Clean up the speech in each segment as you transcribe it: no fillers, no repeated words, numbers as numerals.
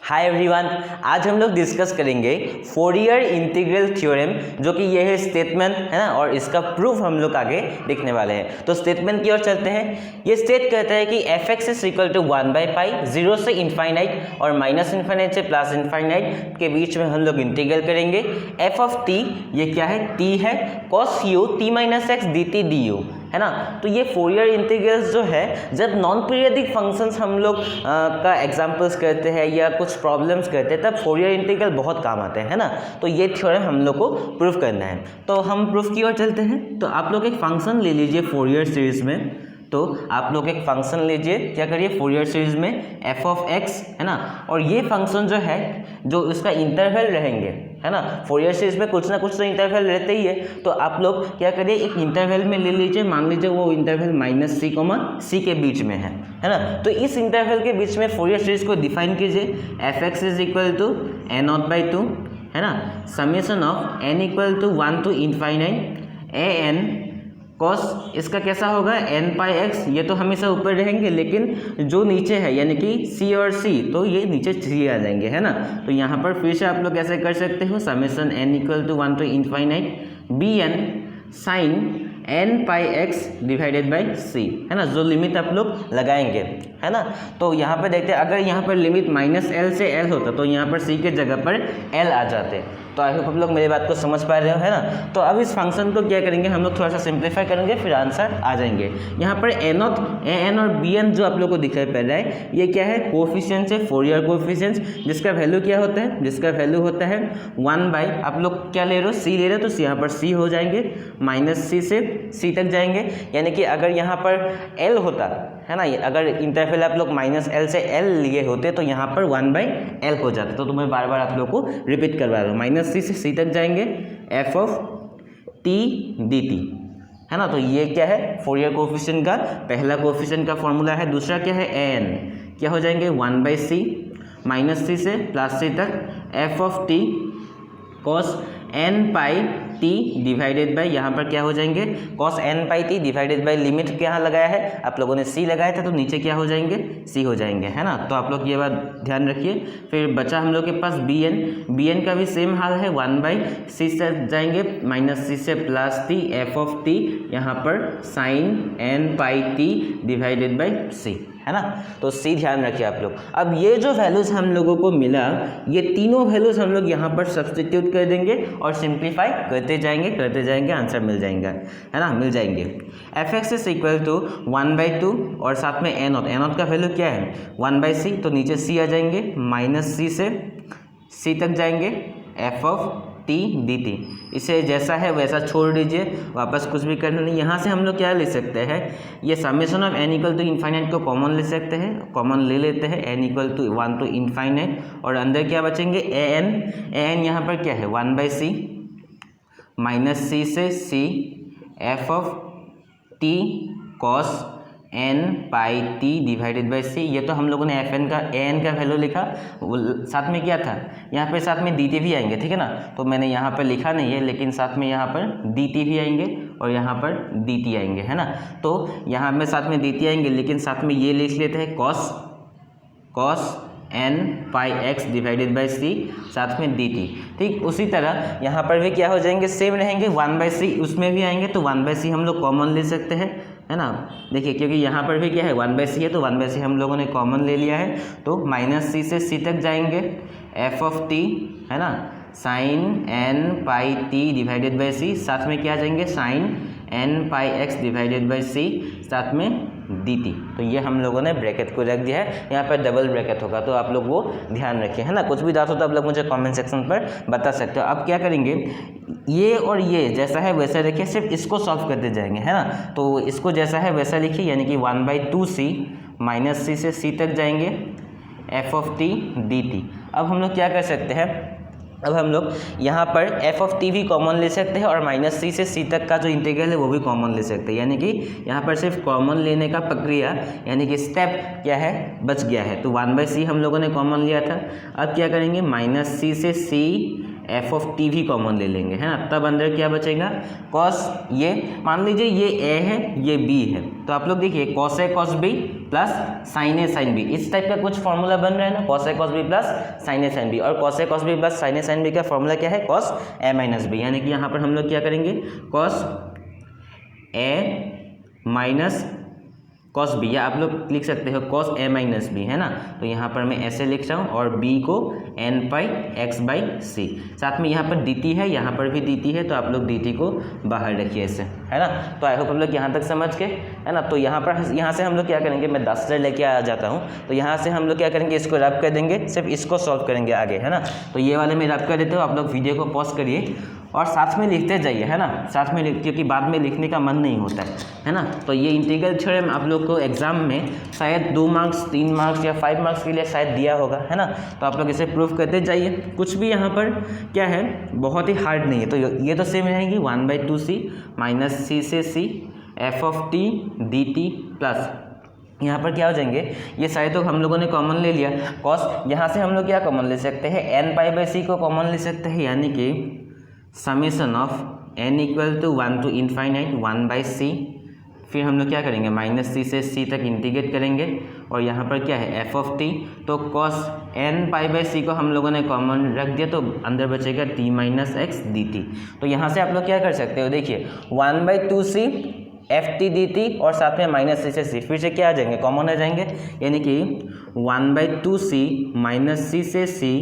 Hi everyone, आज हम लोग डिस्कस करेंगे फोरियर इंटीग्रल थ्योरम, जो कि ये है स्टेटमेंट है ना, और इसका प्रूफ हम लोग आगे देखने वाले हैं। तो स्टेटमेंट की ओर चलते हैं। ये स्टेट कहता है कि F x is equal to 1/पाई 0 से इनफाइनाइट और माइनस इनफाइनाइट से प्लस इनफाइनाइट के बीच में हम लोग इंटीग्रल करेंगे। एफ ऑफ टी ये क्या है, टी है, cos U T minus x d T D you है ना। तो ये फोरियर इंटीग्रल्स जो है, जब नॉन पीरियडिक फंक्शंस हम लोग का एग्जांपल्स करते हैं या कुछ प्रॉब्लम्स करते हैं, तब फोरियर इंटीग्रल बहुत काम आते हैं, है ना। तो ये थ्योरम हम लोग को प्रूफ करना है। तो हम प्रूफ की ओर चलते हैं। तो आप लोग एक फंक्शन ले लीजिए फोरियर सीरीज में। तो आप लोग एक फंक्शन लीजिए, क्या करिए, फोरियर सीरीज में एफ ऑफ एक्स है ना, और ये फंक्शन जो है, जो उसका इंटरवल रहेंगे है ना, फोरियर सीरीज में कुछ ना कुछ तो इंटरवल रहते ही है। तो आप लोग क्या करिए, एक इंटरवल में ले लीजिए, मान लीजिए वो इंटरवल माइनस सी कॉमा सी के बीच में है ना। तो इस इंटरवल के बीच में फोरियर सीरीज को डिफाइन कीजिए। F x is equal to n not by two है ना, summation of n equal to 1 to infinite a n cos इसका कैसा होगा, एन पाई एक्स, ये तो हमेशा ऊपर रहेंगे, लेकिन जो नीचे है यानी कि सी और सी, तो ये नीचे सी आ जाएंगे है ना। तो यहाँ पर फिर से आप लोग ऐसे कर सकते हो, summation N equal to 1 to infinite B N sine N pi X divided by C है ना, जो लिमिट आप लोग लगाएंगे है ना। तो यहाँ पर देखते हैं, अगर यहाँ पर लिमिट माइनस एल से एल होता तो यहाँ पर सी के जगह पर एल आ जाते। तो आई होप आप लोग मेरी बात को समझ पा रहे हो है ना। तो अब इस फंक्शन को क्या करेंगे, हम लोग थोड़ा सा सिंप्लीफाई करेंगे, फिर आंसर आ जाएंगे। यहाँ पर ए नॉट ए एन और बी एन जो आप लोग को दिखाई पड़ रहा है, ये क्या है, कोफिशिएंट्स है, फोरियर कोफिशिएंट्स, जिसका वैल्यू क्या होता है, जिसका वैल्यू होता है 1 बाई, आप लोग क्या ले रहे हो, सी ले रहे हो, तो यहाँ पर सी हो जाएंगे, माइनस सी से सी तक जाएंगे। यानी कि अगर यहाँ पर एल होता है ना, अगर इंटरवल आप लोग माइनस एल से एल लिए होते तो यहाँ पर 1 बाई एल हो जाता। तो मैं बार बार आप लोग को रिपीट करवा रहा हूँ, माइनस सी से सी तक जाएंगे, F of t d T है ना। तो ये क्या है, फोरियर कोफिशिएंट का पहला कोफिशिएंट का फॉर्मूला है। दूसरा क्या है, एन, क्या हो जाएंगे 1 बाई सी, माइनस सी से प्लस सी तक, f of T cos N pi T divided by, यहाँ पर क्या हो जाएंगे, cos N pi T divided by, limit क्या लगाया है आप लोगों ने, सी लगाया था, तो नीचे क्या हो जाएंगे, सी हो जाएंगे है ना। तो आप लोग ये बात ध्यान रखिए। फिर बचा हम लोग के पास बी एन का भी सेम हाल है, 1 बाई सी से जाएंगे, माइनस सी से plus T, F of T, यहाँ पर sine N pi T divided by C है ना। तो सी ध्यान रखिए आप लोग। अब ये जो वैल्यूज़ हम लोगों को मिला, ये तीनों वैल्यूज़ हम लोग यहाँ पर सब्स्टिट्यूट कर देंगे और सिंप्लीफाई करते जाएंगे, आंसर मिल जाएंगे है ना, मिल जाएंगे। F x is equal to 1 by two और साथ में ए नॉट का वैल्यू क्या है, 1 बाई सी, तो नीचे सी आ जाएंगे, माइनस सी से सी तक जाएंगे, F of t d T, इसे जैसा है वैसा छोड़ दीजिए, वापस कुछ भी करना नहीं। यहाँ से हम लोग क्या ले सकते हैं, ये summation of n equal to infinite को कॉमन ले सकते हैं, कॉमन ले लेते हैं, n equal to 1 to infinite, और अंदर क्या बचेंगे, ए एन यहाँ पर क्या है, 1 बाई सी, माइनस सी से सी, F of T cos N pi T divided by C. ये तो हम लोगों ने एफ एन का ए एन का वैल्यू लिखा, साथ में क्या था, यहाँ पे साथ में डी टी भी आएंगे, ठीक है ना। तो मैंने यहाँ पर लिखा नहीं है, लेकिन साथ में यहाँ पर डी टी भी आएंगे और यहाँ पर डी टी आएंगे है ना। तो यहाँ में साथ में डी टी आएंगे, लेकिन साथ में ये लिख लेते हैं cos N pi X divided by C, साथ में डी टी। ठीक उसी तरह यहाँ पर भी क्या हो जाएंगे, सेम रहेंगे, 1 बाई सी उसमें भी आएंगे, तो 1 बाई सी हम लोग कॉमन ले सकते हैं है ना। देखिए, क्योंकि यहाँ पर भी क्या है, 1 बाई सी है, तो 1 बाई सी हम लोगों ने कॉमन ले लिया है, तो माइनस सी से सी तक जाएंगे, एफ ऑफ टी है ना, sine N pi T divided by C, साथ में क्या आ जाएंगे, sine N pi X divided by C, साथ में डी टी। तो ये हम लोगों ने ब्रैकेट को रख दिया है, यहाँ पर डबल ब्रैकेट होगा, तो आप लोग वो ध्यान रखिए है ना। कुछ भी डाउट हो तो आप लोग मुझे कमेंट सेक्शन पर बता सकते हो। अब क्या करेंगे, ये और ये जैसा है वैसा रखिए, सिर्फ इसको सॉल्व करते जाएंगे है ना। तो इसको जैसा है वैसा लिखिए, यानी कि 1 बाई टू सी, माइनस सी से सी तक जाएंगे, F of t d T. अब हम लोग क्या कर सकते हैं, अब हम लोग यहाँ पर एफ ऑफ टी भी कॉमन ले सकते हैं और माइनस सी से सी तक का जो इंटीग्रल है वो भी कॉमन ले सकते हैं। यानी कि यहाँ पर सिर्फ कॉमन लेने का प्रक्रिया यानी कि स्टेप क्या है, बच गया है। तो 1 बाई सी हम लोगों ने कॉमन लिया था। अब क्या करेंगे, माइनस सी से सी एफ ऑफ टी भी कॉमन ले लेंगे, है ना, तब अंदर क्या बचेगा कॉस, ये मान लीजिए ये ए है ये बी है, तो आप लोग देखिए cos A cos B plus sign A sine B, इस टाइप का कुछ फॉर्मूला बन रहा है ना, cos A cos B plus sign A sine B, और cos A cos B plus sign A sine B का फॉर्मूला क्या है कॉस ए माइनस बी, यानी कि यहाँ पर हम लोग क्या करेंगे cos A minus cos B, या आप लोग लिख सकते हो कॉस ए माइनस बी, है ना, तो यहाँ पर मैं ऐसे लिख रहा हूँ और b को n pi x by C, साथ में यहाँ पर dt है, यहाँ पर भी dt है, तो आप लोग dt को बाहर रखिए ऐसे, है ना। तो आई होप हम लोग यहाँ तक समझ के, है ना। तो यहाँ से हम लोग क्या करेंगे, मैं 10 लेके आ जाता हूँ, तो यहाँ से हम लोग क्या करेंगे इसको रब कर देंगे, सिर्फ इसको सॉल्व करेंगे आगे, है ना। तो ये वाले मैं रब कर देता हूँ, आप लोग वीडियो को पॉज करिए और साथ में लिखते जाइए, है ना, साथ में क्योंकि बाद में लिखने का मन नहीं होता है ना। तो ये इंटीग्रल थ्योरम आप लोग को एग्जाम में शायद 2 मार्क्स 3 मार्क्स या 5 मार्क्स के लिए शायद दिया होगा, है ना। तो आप लोग इसे प्रूफ करते जाइए, कुछ भी यहाँ पर क्या है बहुत ही हार्ड नहीं है। तो ये तो सेम रहेगी 1/2c माइनस सी से C F of t d t plus यहाँ पर क्या हो जाएंगे, ये सारे तो हम लोगों ने कॉमन ले लिया कॉस, यहाँ से हम लोग क्या कॉमन ले सकते हैं n पाई बाई सी को कॉमन ले सकते हैं, यानी कि summation of n equal to 1 to infinite 1/c, फिर हम लोग क्या करेंगे माइनस सी से सी तक इंटीग्रेट करेंगे, और यहाँ पर क्या है एफ ऑफ टी, तो कॉस n पाई बाई सी को हम लोगों ने कॉमन रख दिया, तो अंदर बचेगा t minus x d T. तो यहाँ से आप लोग क्या कर सकते हो, देखिए 1/2c F T d T और साथ में माइनस सी से सी, फिर से क्या आ जाएंगे कॉमन आ जाएंगे, यानी कि 1/2c माइनस सी से C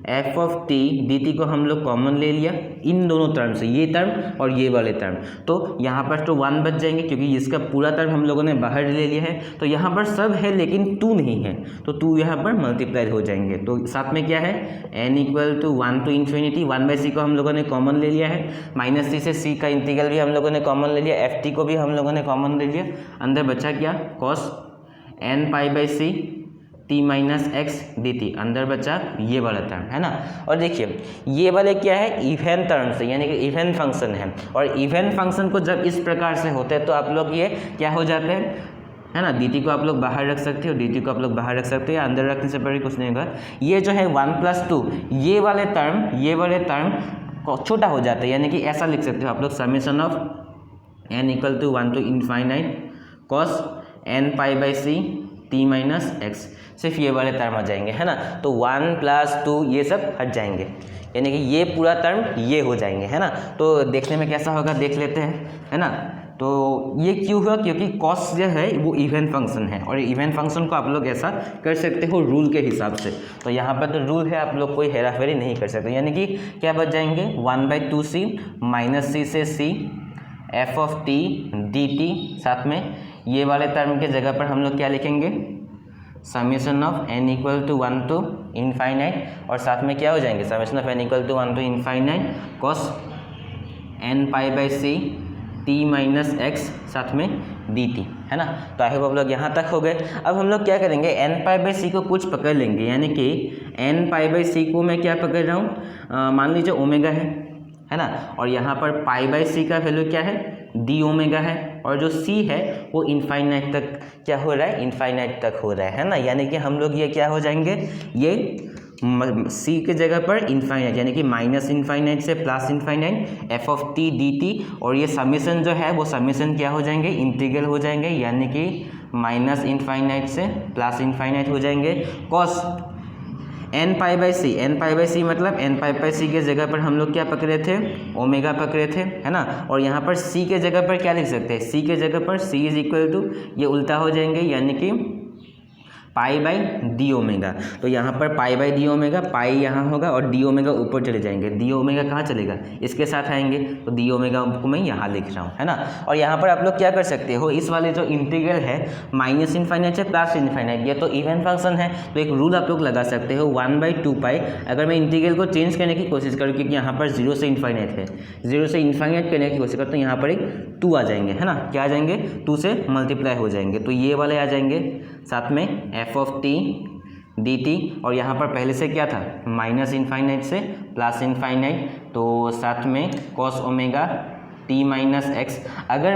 F of t d t को हम लोग कॉमन ले लिया इन दोनों टर्म से, ये टर्म और ये वाले टर्म, तो यहाँ पर तो 1 बच जाएंगे क्योंकि इसका पूरा टर्म हम लोगों ने बाहर ले लिया है, तो यहाँ पर सब है लेकिन 2 नहीं है, तो 2 यहाँ पर मल्टीप्लाई हो जाएंगे। तो साथ में क्या है n equal to 1 to infinity 1/c को हम लोगों ने कॉमन ले लिया है, माइनस सी से सी का इंटीग्रल भी हम लोगों ने कॉमन ले लिया, एफ टी को भी हम लोगों ने कॉमन ले लिया, अंदर बचा क्या cos n pi by c t minus x d t, अंदर बचा ये वाला टर्म, है ना। और देखिए ये वाले क्या है इवन टर्म्स है, यानी कि इवन फंक्शन है, और इवन फंक्शन को जब इस प्रकार से होते हैं तो आप लोग ये क्या हो जाते हैं, है ना, डी टी को आप लोग बाहर रख सकते हो, डी टी को आप लोग बाहर रख सकते हो, या अंदर रखने से पहले कुछ नहीं होगा, ये जो है 1+2 ये वाले टर्म छोटा हो जाता है, यानी कि ऐसा लिख सकते हो आप लोग summation of n equal to 1 to infinite cos n pi by c t minus x, सिर्फ ये वाले टर्म आ जाएंगे, है ना। तो 1+2 ये सब हट जाएंगे, यानी कि ये पूरा टर्म ये हो जाएंगे, है ना। तो देखने में कैसा होगा देख लेते हैं, है ना। तो ये क्यों हुआ, क्योंकि कॉस जो है वो इवन फंक्शन है, और इवन फंक्शन को आप लोग ऐसा कर सकते हो रूल के हिसाब से, तो यहाँ पर तो रूल है, आप लोग कोई हेराफेरी नहीं कर सकते, यानी कि क्या बच जाएंगे 1/2c माइनस सी से C F of t d t, साथ में ये वाले टर्म के जगह पर हम लोग क्या लिखेंगे summation of n equal to 1 to infinite, और साथ में क्या हो जाएंगे summation of n equal to 1 to infinite cos n pi by c t minus x साथ में डी टी, है ना। तो आई होप आप लोग यहाँ तक हो गए। अब हम लोग क्या करेंगे n पाई बाई सी को कुछ पकड़ लेंगे, यानी कि n पाई बाई सी को मैं क्या पकड़ रहा हूँ, मान लीजिए ओमेगा है ना, और यहाँ पर पाई बाई सी का वैल्यू क्या है डी ओमेगा है, और जो c है वो इनफाइनाइट तक क्या हो रहा है इनफाइनाइट तक हो रहा है ना, यानी कि हम लोग ये क्या हो जाएंगे, ये c के जगह पर इनफाइनाइट, यानी कि माइनस इनफाइनाइट से plus infinite F of t d T, और ये समेशन जो है वो समेशन क्या हो जाएंगे इंटीग्रल हो जाएंगे, यानी कि माइनस इनफाइनाइट से प्लस इनफाइनाइट हो जाएंगे कॉस n पाई बाई सी मतलब n पाई बाई सी के जगह पर हम लोग क्या पकड़े थे ओमेगा पकड़े थे, है ना। और यहाँ पर c के जगह पर क्या लिख सकते हैं, c के जगह पर c इज इक्वल टू ये उल्टा हो जाएंगे, यानी कि पाई बाई डी ओमेगा, तो यहाँ पर पाई बाई डी ओमेगा, पाई यहाँ होगा और डी ओमेगा ऊपर चले जाएंगे, डी ओमेगा कहाँ चलेगा इसके साथ आएंगे, तो डी ओमेगा को मैं यहाँ लिख रहा हूँ, है ना। और यहाँ पर आप लोग क्या कर सकते हो, इस वाले जो इंटीग्रल है माइनस इनफाइनाइट से प्लस इनफाइनाइट, ये तो इवन फंक्शन है, तो एक रूल आप लोग लगा सकते हो 1/2 पाई, अगर मैं इंटीग्रल को चेंज करने की कोशिश करूँ क्योंकि यहाँ पर 0 से इनफाइनाइट है, 0 से इनफाइनाइट करने की कोशिश करूँ तो यहाँ पर एक 2 आ जाएंगे, है ना, क्या आ जाएंगे 2 से मल्टीप्लाई हो जाएंगे, तो ये वाले आ जाएंगे, साथ में F of t d T, और यहाँ पर पहले से क्या था माइनस इनफाइनाइट से प्लस इनफाइनाइट, तो साथ में cos omega T minus x. अगर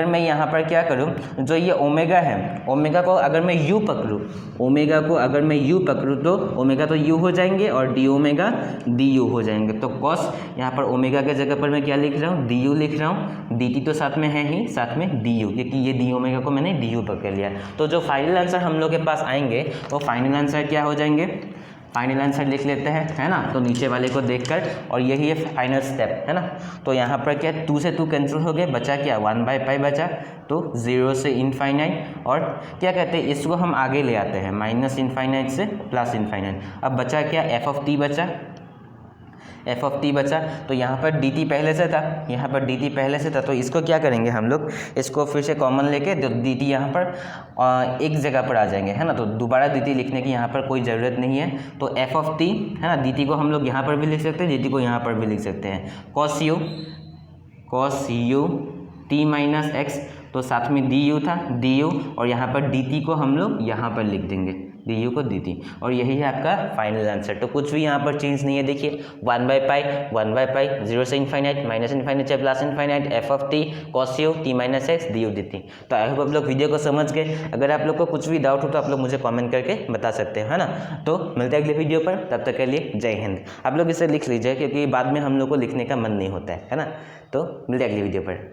मैं यहाँ पर क्या करूँ, जो ये ओमेगा है, ओमेगा को अगर मैं यू पकड़ूँ, ओमेगा को अगर मैं यू पकड़ूँ तो ओमेगा तो यू हो जाएंगे और डी ओमेगा डी यू हो जाएंगे। तो कॉस यहाँ पर ओमेगा के जगह पर मैं क्या लिख रहा हूँ, डी यू लिख रहा हूँ, डी टी तो साथ में है ही, साथ में डी यू, क्योंकि ये डी ओमेगा को मैंने डी यू पकड़ लिया। तो जो फाइनल आंसर हम लोग के पास आएंगे वो फाइनल आंसर क्या हो जाएंगे, फाइनल आंसर लिख लेते हैं, है ना। तो नीचे वाले को देखकर, और यही है फाइनल स्टेप, है ना। तो यहाँ पर क्या 2 से 2 कैंसिल हो गए, बचा क्या 1/π बचा, तो 0 से इनफाइनाइट, और क्या कहते हैं इसको हम आगे ले आते हैं माइनस इनफाइनाइट से प्लस इनफाइनाइट। अब बचा क्या एफ ऑफ टी बचा, एफ ऑफ टी बचा। तो यहाँ पर डी टी पहले से था, यहाँ पर डी टी पहले से था, तो इसको क्या करेंगे हम लोग, इसको फिर से कॉमन लेके तो डी टी यहाँ पर एक जगह पर आ जाएंगे, है ना। तो दोबारा डी टी लिखने की यहाँ पर कोई ज़रूरत नहीं है। तो एफ ऑफ टी, है ना, डी टी को हम लोग यहाँ पर भी लिख सकते हैं, डी टी को यहाँ पर भी लिख सकते हैं। Cos U T minus x, तो साथ में डी यू था, डी यू, और यहाँ पर डी टी को हम लोग यहाँ पर लिख देंगे, डी यू को डी टी, और यही है आपका फाइनल आंसर। तो कुछ भी यहाँ पर चेंज नहीं है, देखिए 1/π 0 से इनफाइनाइट, माइनस इनफाइनाइट से plus infinite, F of T cos U T minus x D U D T. तो आई होप आप लोग वीडियो को समझ गए। अगर आप लोग को कुछ भी डाउट हो तो आप लोग मुझे कमेंट करके बता सकते हो, है ना। तो मिलते हैं अगले वीडियो पर, तब तक के लिए जय हिंद। आप लोग इसे लिख लीजिए क्योंकि बाद में हम लोग को लिखने का मन नहीं होता है ना। तो मिलते हैं अगली वीडियो पर।